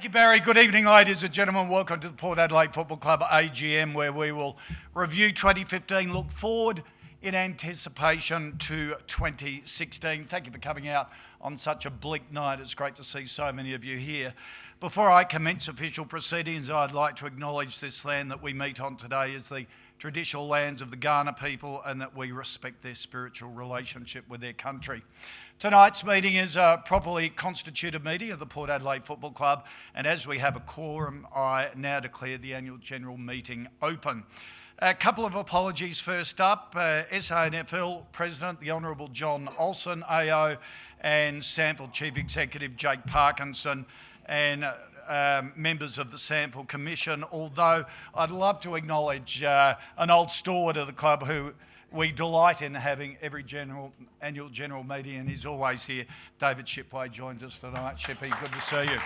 you, Barry. Good evening, ladies and gentlemen. Welcome to the Port Adelaide Football Club AGM, where we will review 2015, look forward in anticipation to 2016. Thank you for coming out on such a bleak night. It's great to see so many of you here. Before I commence official proceedings, I'd like to acknowledge this land that we meet on today is the traditional lands of the Kaurna people, and that we respect their spiritual relationship with their country. Tonight's meeting is a properly constituted meeting of the Port Adelaide Football Club, and as we have a quorum, I now declare the annual general meeting open. A couple of apologies first up. SANFL President, the Honourable John Olsen, AO, and SANFL Chief Executive Jake Parkinson, and members of the SANFL Commission, although I'd love to acknowledge an old stalwart of the club who we delight in having every annual general meeting, and he's always here. David Shipway joins us tonight. Shippy, good to see you.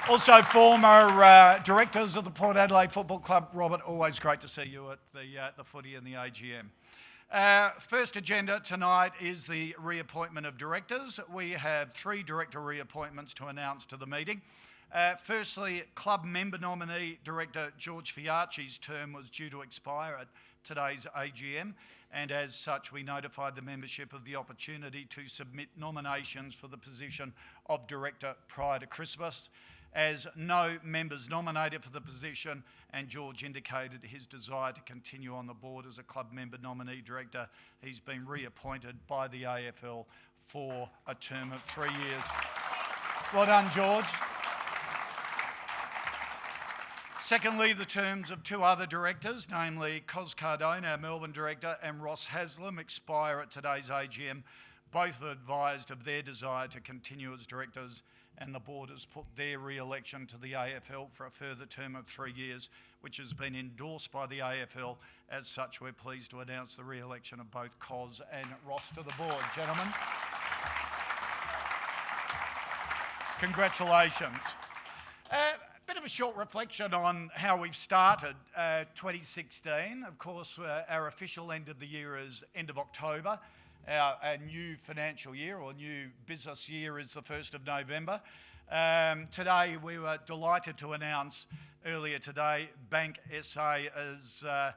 Also, former directors of the Port Adelaide Football Club. Robert, always great to see you at the footy and the AGM. First agenda tonight is the reappointment of directors. We have 3 director reappointments to announce to the meeting. Firstly, club member nominee director George Fiacci's term was due to expire at today's AGM, and as such we notified the membership of the opportunity to submit nominations for the position of director prior to Christmas. As no members nominated for the position and George indicated his desire to continue on the board as a club member nominee director, he's been reappointed by the AFL for a term of 3 years. Well done, George. Secondly, the terms of 2 other directors, namely Koch Cardone, our Melbourne director, and Ross Haslam, expire at today's AGM. Both have advised of their desire to continue as directors, and the board has put their re-election to the AFL for a further term of 3 years, which has been endorsed by the AFL. As such, we're pleased to announce the re-election of both Koz and Ross to the board. Gentlemen, congratulations. Bit of a short reflection on how we've started 2016. Of course, our official end of the year is end of October. Our new financial year or new business year is the 1st of November. Today we were delighted to announce earlier today Bank SA as a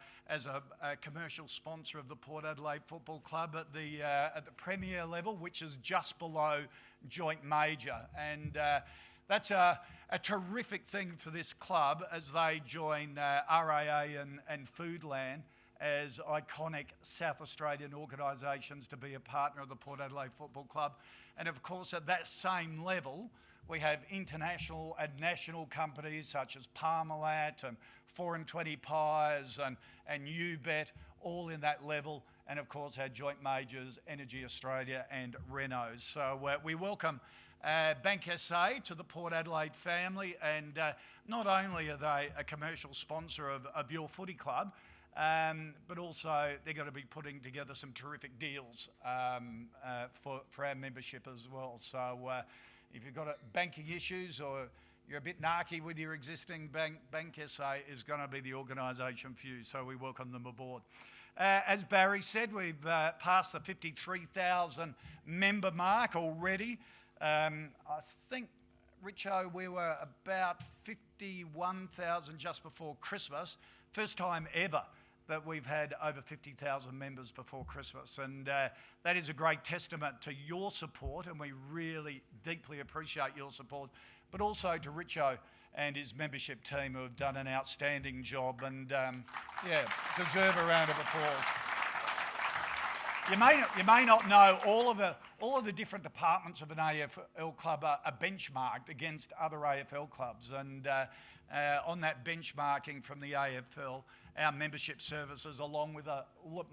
commercial sponsor of the Port Adelaide Football Club at the Premier level, which is just below joint major, and that's a terrific thing for this club as they join RAA and Foodland as iconic South Australian organisations to be a partner of the Port Adelaide Football Club. And of course, at that same level, we have international and national companies such as Parmalat and 4 and 20 Pies and UBet, all in that level. And of course, our joint majors, Energy Australia and Renault. So we welcome Bank SA to the Port Adelaide family, and not only are they a commercial sponsor of your footy club, but also they're going to be putting together some terrific deals for our membership as well. So if you've got banking issues or you're a bit narky with your existing bank, Bank SA is going to be the organisation for you, so we welcome them aboard. As Barry said, we've passed the 53,000 member mark already. I think, Richo, we were about 51,000 just before Christmas. First time ever that we've had over 50,000 members before Christmas, and that is a great testament to your support, and we really deeply appreciate your support, but also to Richo and his membership team who have done an outstanding job, and deserve a round of applause. You may not know all of the different departments of an AFL club are benchmarked against other AFL clubs, and on that benchmarking from the AFL, our membership services, along with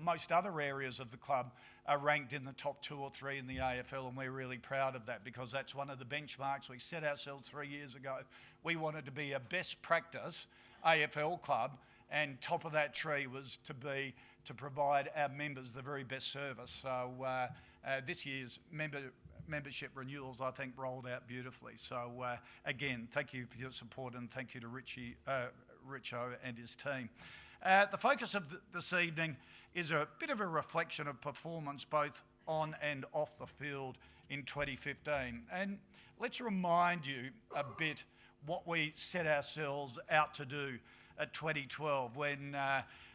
most other areas of the club, are ranked in the top 2 or 3 in the AFL, and we're really proud of that because that's one of the benchmarks we set ourselves 3 years ago. We wanted to be a best practice AFL club, and top of that tree was to provide our members the very best service. So this year's membership renewals, I think, rolled out beautifully. So again, thank you for your support, and thank you to Richo and his team. The focus of this evening is a bit of a reflection of performance both on and off the field in 2015. And let's remind you a bit what we set ourselves out to do at 2012 when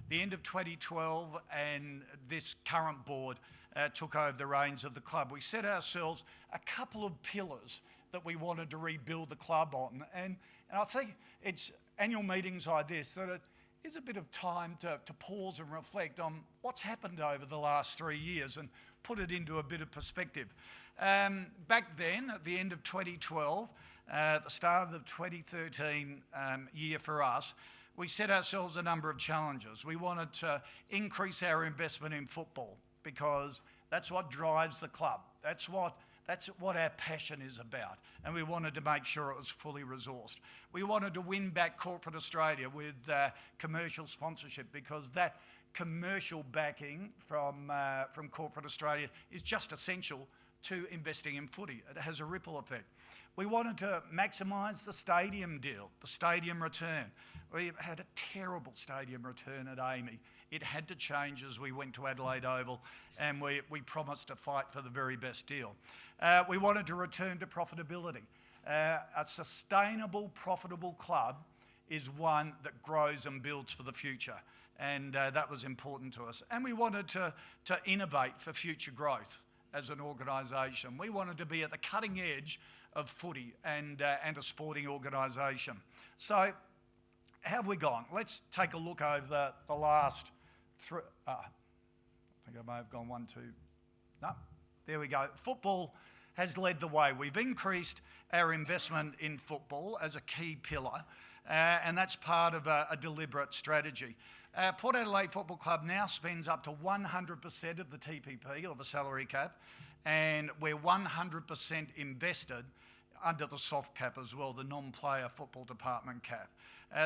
the end of 2012 and this current board took over the reins of the club. We set ourselves a couple of pillars that we wanted to rebuild the club on. And I think it's annual meetings like this that it is a bit of time to pause and reflect on what's happened over the last 3 years and put it into a bit of perspective. Back then, at the end of 2012, at the start of the 2013 year for us, we set ourselves a number of challenges. We wanted to increase our investment in football because that's what drives the club. That's what our passion is about, and we wanted to make sure it was fully resourced. We wanted to win back corporate Australia with commercial sponsorship because that commercial backing from corporate Australia is just essential to investing in footy. It has a ripple effect. We wanted to maximise the stadium deal, the stadium return. We had a terrible stadium return at Amy. It had to change as we went to Adelaide Oval, and we promised to fight for the very best deal. We wanted to return to profitability. A sustainable, profitable club is one that grows and builds for the future, and that was important to us. And we wanted to innovate for future growth as an organisation. We wanted to be at the cutting edge of footy and a sporting organisation. So how have we gone? Let's take a look over the last three. I think I may have gone 1, 2. No, there we go. Football has led the way. We've increased our investment in football as a key pillar, and that's part of a deliberate strategy. Port Adelaide Football Club now spends up to 100% of the TPP, or the salary cap, and we're 100% invested under the soft cap as well, the non-player football department cap.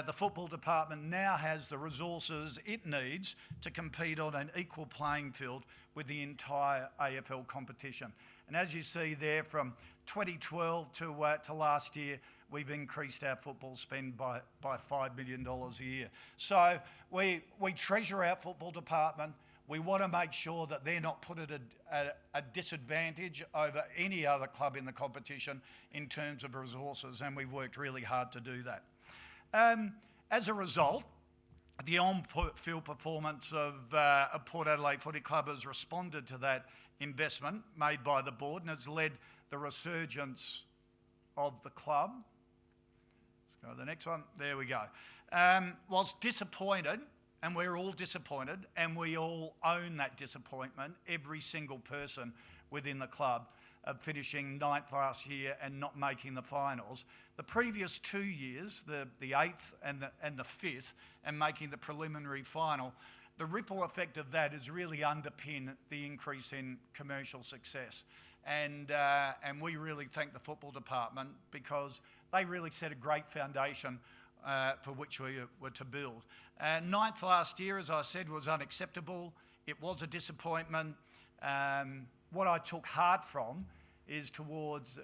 The football department now has the resources it needs to compete on an equal playing field with the entire AFL competition. And as you see there, from 2012 to last year, we've increased our football spend by $5 million a year. So we treasure our football department. We want to make sure that they're not put at a disadvantage over any other club in the competition in terms of resources, and we've worked really hard to do that. As a result, the on-field performance of Port Adelaide Footy Club has responded to that investment made by the board and has led the resurgence of the club. Let's go to the next one. There we go. Whilst disappointed, and we're all disappointed, and we all own that disappointment, every single person within the club, of finishing 9th last year and not making the finals. The previous 2 years, the 8th and the 5th, and making the preliminary final, the ripple effect of that has really underpinned the increase in commercial success. And we really thank the football department because they really set a great foundation for which we were to build. 9th last year, as I said, was unacceptable. It was a disappointment. What I took heart from is towards,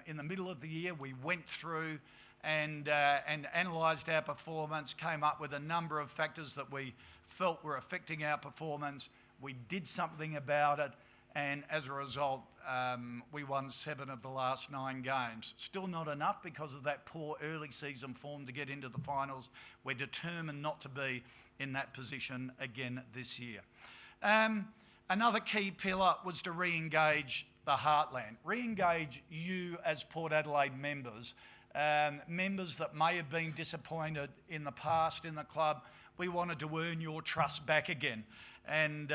in the middle of the year, we went through and analysed our performance, came up with a number of factors that we felt were affecting our performance. We did something about it, and as a result, we won 7 of the last 9 games. Still not enough because of that poor early season form to get into the finals. We're determined not to be in that position again this year. Another key pillar was to re-engage the heartland, re-engage you as Port Adelaide members, members that may have been disappointed in the past in the club. We wanted to earn your trust back again, and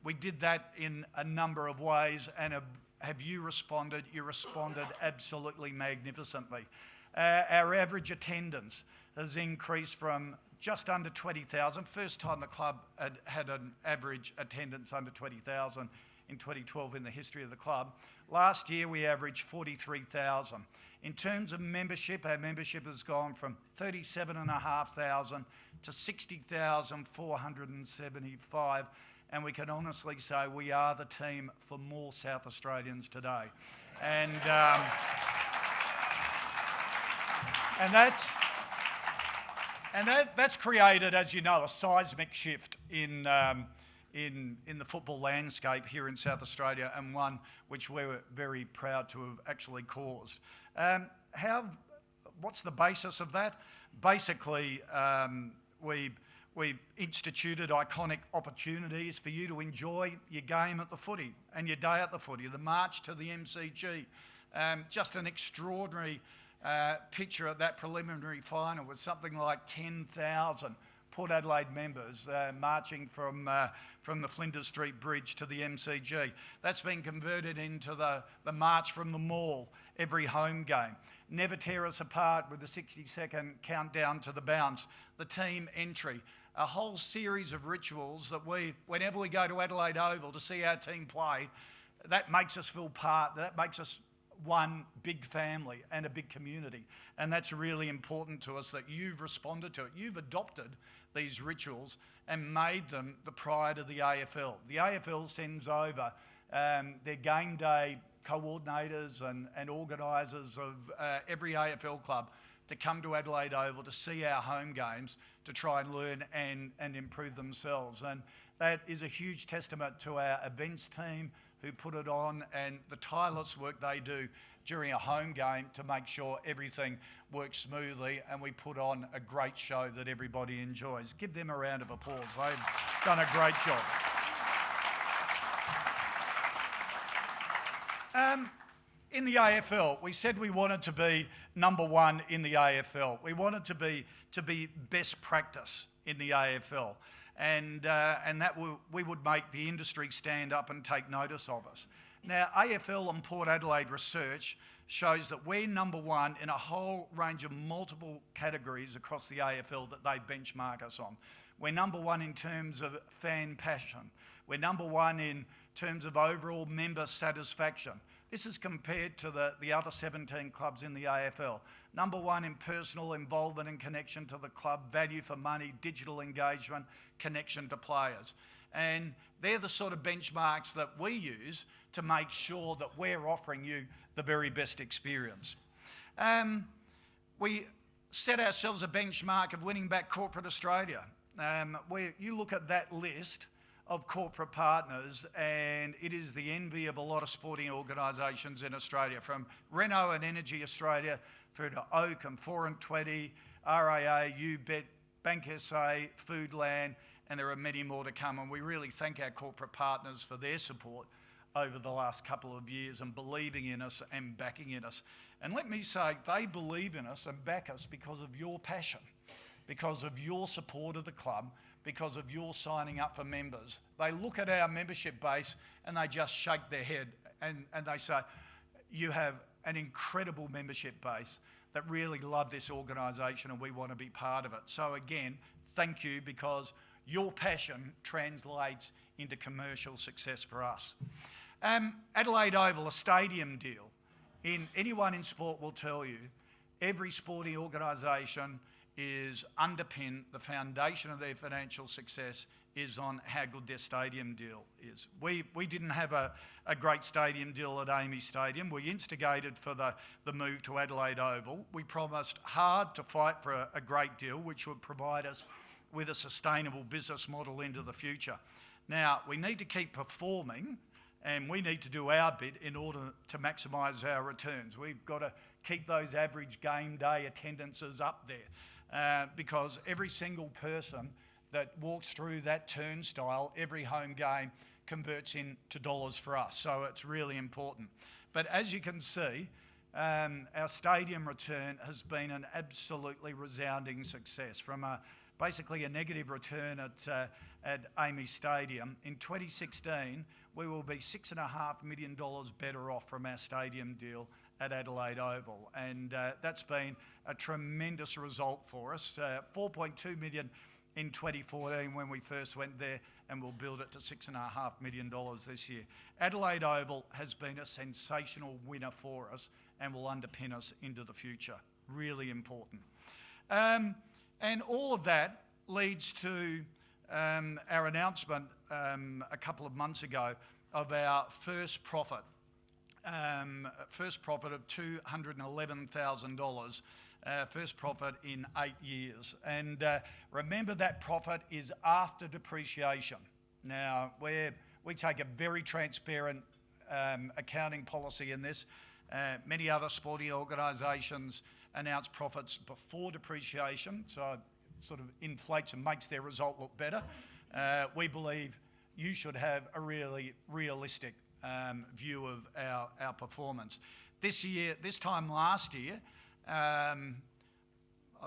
we did that in a number of ways. And have you responded? You responded absolutely magnificently. Our average attendance has increased from just under 20,000. First time the club had an average attendance under 20,000 in 2012 in the history of the club. Last year we averaged 43,000. In terms of membership, our membership has gone from 37,500 to 60,475, and we can honestly say we are the team for more South Australians today. And that's created, as you know, a seismic shift in in the football landscape here in South Australia, and one which we're very proud to have actually caused. What's the basis of that? Basically, we instituted iconic opportunities for you to enjoy your game at the footy and your day at the footy, the march to the MCG. Just an extraordinary picture at that preliminary final with something like 10,000 Port Adelaide members marching from the Flinders Street Bridge to the MCG. That's been converted into the march from the mall every home game. Never tear us apart with the 60-second countdown to the bounce, the team entry, a whole series of rituals that whenever we go to Adelaide Oval to see our team play, that makes us feel part, that makes us one big family and a big community. And that's really important to us that you've responded to it. You've adopted these rituals and made them the pride of the AFL. The AFL sends over their game day coordinators and organisers of every AFL club to come to Adelaide Oval to see our home games, to try and learn and improve themselves. And that is a huge testament to our events team who put it on and the tireless work they do during a home game to make sure everything works smoothly and we put on a great show that everybody enjoys. Give them a round of applause. They've done a great job. In the AFL, we said we wanted to be number one in the AFL. We wanted to be best practice in the AFL. And that we would make the industry stand up and take notice of us. Now, AFL and Port Adelaide research shows that we're number one in a whole range of multiple categories across the AFL that they benchmark us on. We're number one in terms of fan passion. We're number one in terms of overall member satisfaction. This is compared to the other 17 clubs in the AFL. Number one in personal involvement and connection to the club, value for money, digital engagement, connection to players. And they're the sort of benchmarks that we use to make sure that we're offering you the very best experience. We set ourselves a benchmark of winning back Corporate Australia. You look at that list of corporate partners and it is the envy of a lot of sporting organisations in Australia, from Renault and Energy Australia through to Oak and 4 and 20, RAA, UBET, Bank SA, Foodland, and there are many more to come. And we really thank our corporate partners for their support over the last couple of years and believing in us and backing in us. And let me say, they believe in us and back us because of your passion, because of your support of the club, because of your signing up for members. They look at our membership base and they just shake their head and they say, you have an incredible membership base that really love this organisation and we want to be part of it. So again, thank you, because your passion translates into commercial success for us. Adelaide Oval, a stadium deal. Anyone in sport will tell you, every sporting organisation is underpinned, the foundation of their financial success is on how good their stadium deal is. We didn't have a great stadium deal at Amy Stadium. We instigated for the move to Adelaide Oval. We promised hard to fight for a great deal which would provide us with a sustainable business model into the future. Now, we need to keep performing and we need to do our bit in order to maximise our returns. We've got to keep those average game day attendances up there because every single person that walks through that turnstile, every home game converts into dollars for us. So it's really important. But as you can see, our stadium return has been an absolutely resounding success. From basically a negative return at Amy Stadium, in 2016, we will be $6.5 million better off from our stadium deal at Adelaide Oval. And that's been a tremendous result for us. 4.2 million in 2014 when we first went there, and we'll build it to $6.5 million this year. Adelaide Oval has been a sensational winner for us and will underpin us into the future. Really important. And all of that leads to our announcement a couple of months ago of our first profit of $211,000, first profit in 8 years. And remember, that profit is after depreciation. Now, we take a very transparent accounting policy in this. Many other sporting organisations announce profits before depreciation, so it sort of inflates and makes their result look better. We believe you should have a really realistic view of our performance. This time last year, I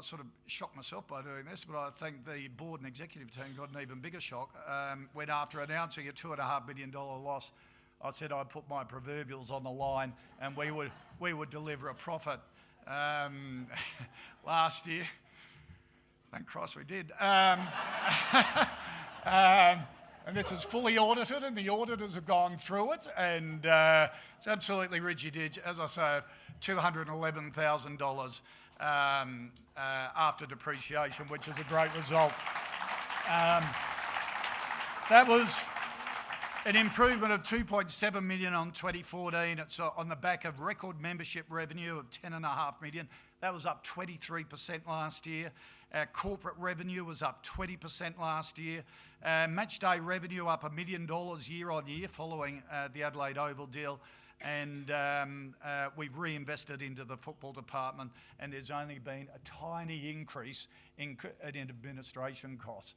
sort of shocked myself by doing this, but I think the board and executive team got an even bigger shock when, after announcing a $2.5 million loss, I said I'd put my proverbials on the line and we would deliver a profit last year. Thank Christ we did. And this is fully audited, and the auditors have gone through it, and it's absolutely ridgy-dig, as I say, $211,000 after depreciation, which is a great result. That was an improvement of $2.7 million on 2014. It's on the back of record membership revenue of $10.5 million. That was up 23% last year. Our corporate revenue was up 20% last year. Match day revenue up $1 million year on year following the Adelaide Oval deal. And we've reinvested into the football department, and there's only been a tiny increase in administration costs.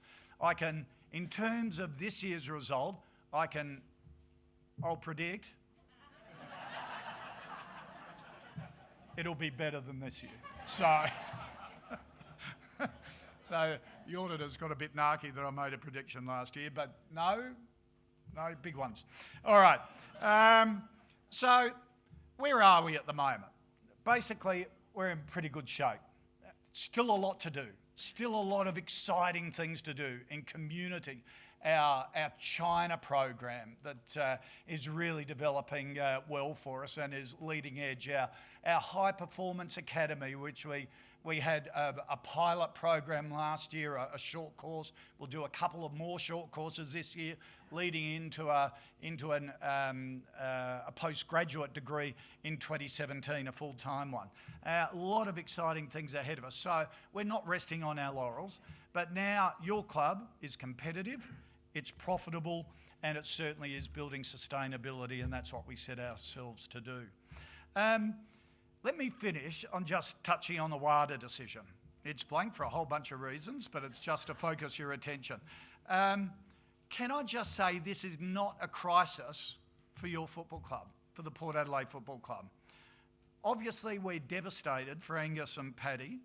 In terms of this year's result, I'll predict it'll be better than this year. So the auditors got a bit narky that I made a prediction last year, but no big ones. All right. So where are we at the moment? Basically, we're in pretty good shape. Still a lot to do. Still a lot of exciting things to do in community. Our China program that is really developing well for us and is leading edge. Our High Performance Academy, which we had a pilot program last year, a short course. We'll do a couple of more short courses this year, leading into a postgraduate degree in 2017, a full-time one. A lot of exciting things ahead of us. So we're not resting on our laurels, but now your club is competitive, it's profitable, and it certainly is building sustainability, and that's what we set ourselves to do. Let me finish on just touching on the WADA decision. It's blank for a whole bunch of reasons, but it's just to focus your attention. Can I just say this is not a crisis for your football club, for the Port Adelaide Football Club. Obviously, we're devastated for Angus and Paddy,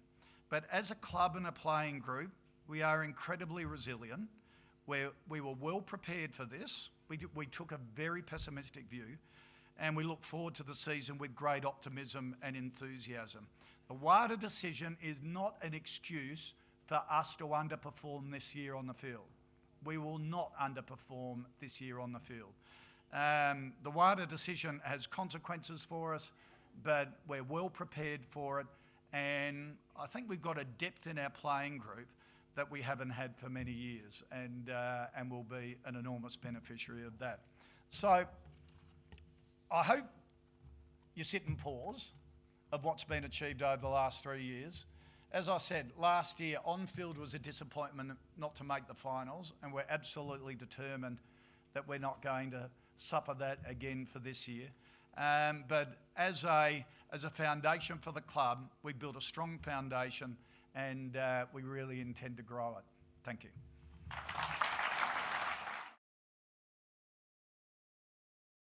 but as a club and a playing group, we are incredibly resilient. We were well prepared for this. We took a very pessimistic view, and we look forward to the season with great optimism and enthusiasm. The WADA decision is not an excuse for us to underperform this year on the field. We will not underperform this year on the field. The WADA decision has consequences for us, but we're well prepared for it, and I think we've got a depth in our playing group that we haven't had for many years, and will be an enormous beneficiary of that. So I hope you sit and pause of what's been achieved over the last 3 years. As I said, last year on-field was a disappointment not to make the finals, and we're absolutely determined that we're not going to suffer that again for this year. But as a foundation for the club, we built a strong foundation, and we really intend to grow it. Thank you.